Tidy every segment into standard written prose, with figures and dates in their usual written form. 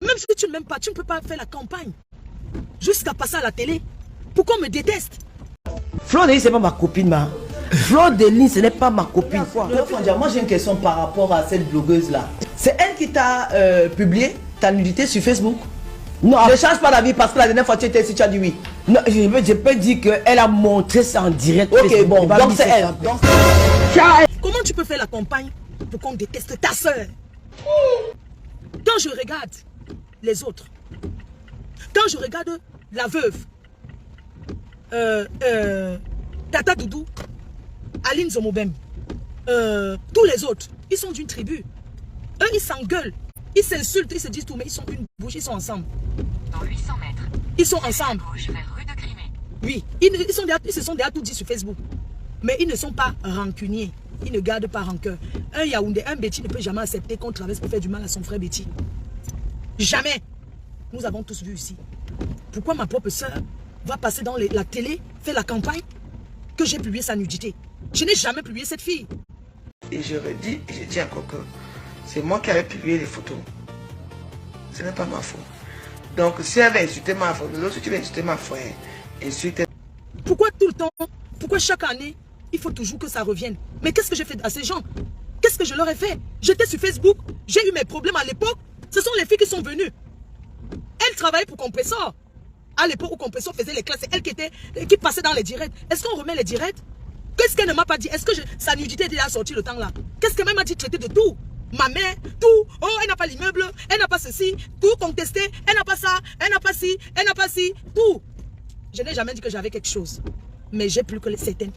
Même si tu ne m'aimes pas, tu ne peux pas faire la campagne. Jusqu'à passer à la télé. Pourquoi on me déteste? Flo Deline, c'est pas ma copine, ma. Flo Deline, ce n'est pas ma copine. Moi j'ai une question par rapport à cette blogueuse là. C'est elle qui t'a publié ta nudité sur Facebook? Non, Ne change pas d'avis parce que la dernière fois tu étais ici, tu as dit oui. non, je peux dire qu'elle a montré ça en direct. Ok, Facebook. bon, donc c'est elle. Comment tu peux faire la campagne pour qu'on déteste ta soeur? Quand je regarde les autres, quand je regarde la veuve, Tata Doudou, Aline Zomobem, tous les autres, ils sont d'une tribu. Eux, ils s'engueulent, ils s'insultent, ils se disent tout, mais ils sont une bouche, ils sont ensemble. Dans 800 mètres. Ils sont ensemble. Gauche vers rue de Crimée. Oui, ils se sont déjà tout dit sur Facebook. Mais ils ne sont pas rancuniers. Ils ne gardent pas rancœur. Un Yaoundé, un Betty ne peut jamais accepter qu'on traverse pour faire du mal à son frère Betty. Jamais. Nous avons tous vu ici. Pourquoi ma propre soeur va passer dans la télé, faire la campagne, que j'ai publié sa nudité? Je n'ai jamais publié cette fille. Et je redis, et je dis encore que c'est moi qui avais publié les photos. Ce n'est pas ma faute. Donc si elle va insulter ma faute, l'autre tu vas insulter ma frère, insulte. Pourquoi tout le temps, pourquoi chaque année, il faut toujours que ça revienne? Mais qu'est-ce que j'ai fait à ces gens? Qu'est-ce que je leur ai fait? J'étais sur Facebook, j'ai eu mes problèmes à l'époque. Ce sont les filles qui sont venues. Elles travaillaient pour Compressor. À l'époque où Compressor faisait les classes, c'est elle qui passait dans les directs. Est-ce qu'on remet les directs? Qu'est-ce qu'elle ne m'a pas dit? Est-ce que sa nudité était déjà sortie le temps là? Qu'est-ce qu'elle m'a dit? Traiter de tout. Ma mère, tout. Oh, elle n'a pas l'immeuble, elle n'a pas ceci, tout contesté, elle n'a pas ça, elle n'a pas ci, elle n'a pas ci, tout. Je n'ai jamais dit que j'avais quelque chose. Mais j'ai plus que certaines.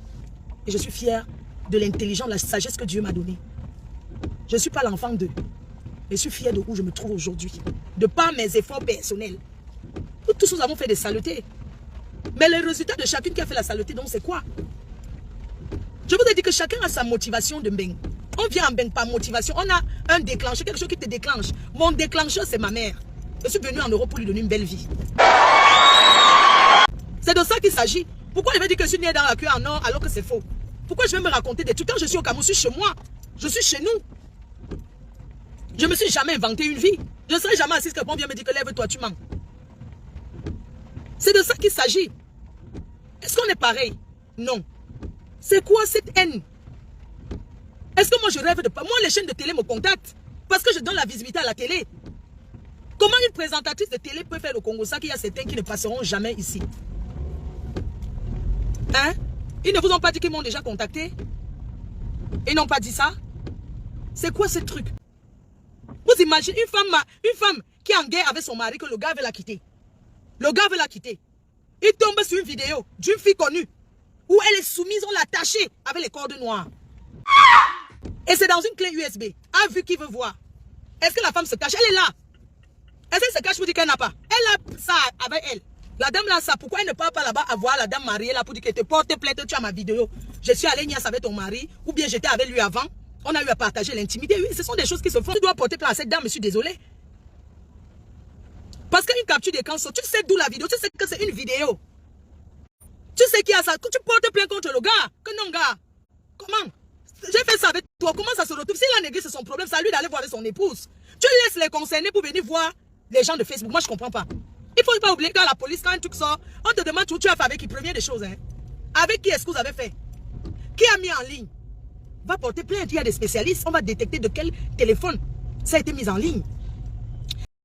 Et je suis fière de l'intelligence, la sagesse que Dieu m'a donnée. Je ne suis pas l'enfant d'eux. Je suis fière de où je me trouve aujourd'hui. De par mes efforts personnels. Nous tous nous avons fait des saletés. Mais le résultat de chacune qui a fait la saleté, donc c'est quoi? Je vous ai dit que chacun a sa motivation de Mbeng. On vient en Mbeng par motivation. On a un déclencheur, quelque chose qui te déclenche. Mon déclencheur, c'est ma mère. Je suis venue en Europe pour lui donner une belle vie. C'est de ça qu'il s'agit. Pourquoi je vais dire que je suis née dans la queue en or alors que c'est faux? Pourquoi je vais me raconter des trucs? Quand je suis au Cameroun, je suis chez moi. Je suis chez nous. Je ne me suis jamais inventé une vie. Je ne serai jamais assise que quelqu'un vient me dire que lève-toi, tu mens. C'est de ça qu'il s'agit. Est-ce qu'on est pareil? Non. C'est quoi cette haine? Est-ce que moi je rêve de pas? Moi, les chaînes de télé me contactent parce que je donne la visibilité à la télé. Comment une présentatrice de télé peut faire au Congo ça qu'il y a certains qui ne passeront jamais ici? Hein? Ils ne vous ont pas dit qu'ils m'ont déjà contacté? Ils n'ont pas dit ça? C'est quoi ce truc? Vous imaginez une femme qui est en guerre avec son mari, que le gars veut la quitter. Le gars veut la quitter. Il tombe sur une vidéo d'une fille connue où elle est soumise, on l'a attachée avec les cordes noires. Et c'est dans une clé USB. A vu qui veut voir. Est-ce que la femme se cache? Elle est là. Est-ce qu'elle se cache pour dire qu'elle n'a pas? Elle a ça avec elle. La dame là, ça, pourquoi elle ne part pas là-bas à voir la dame mariée là pour dire qu'elle te porte plainte, tu as ma vidéo. Je suis allée Nias avec ton mari, ou bien j'étais avec lui avant. On a eu à partager l'intimité. Oui, ce sont des choses qui se font. Tu dois porter plainte à cette dame, je suis désolé. Parce qu'une capture d'écran, tu sais d'où la vidéo, tu sais que c'est une vidéo. Tu sais qu'il y a ça. Tu portes plainte contre le gars. Que non, gars. Comment? J'ai fait ça avec toi. Comment ça se retrouve? Si la néglige, c'est son problème, c'est à lui d'aller voir avec son épouse. Tu laisses les concernés pour venir voir les gens de Facebook. Moi, je ne comprends pas. Il ne faut pas oublier quand la police, quand un truc sort, on te demande où tu as fait avec qui. Première des choses. Hein. Avec qui est-ce que vous avez fait? Qui a mis en ligne? Va porter plainte. Il y a des spécialistes. On va détecter de quel téléphone ça a été mis en ligne.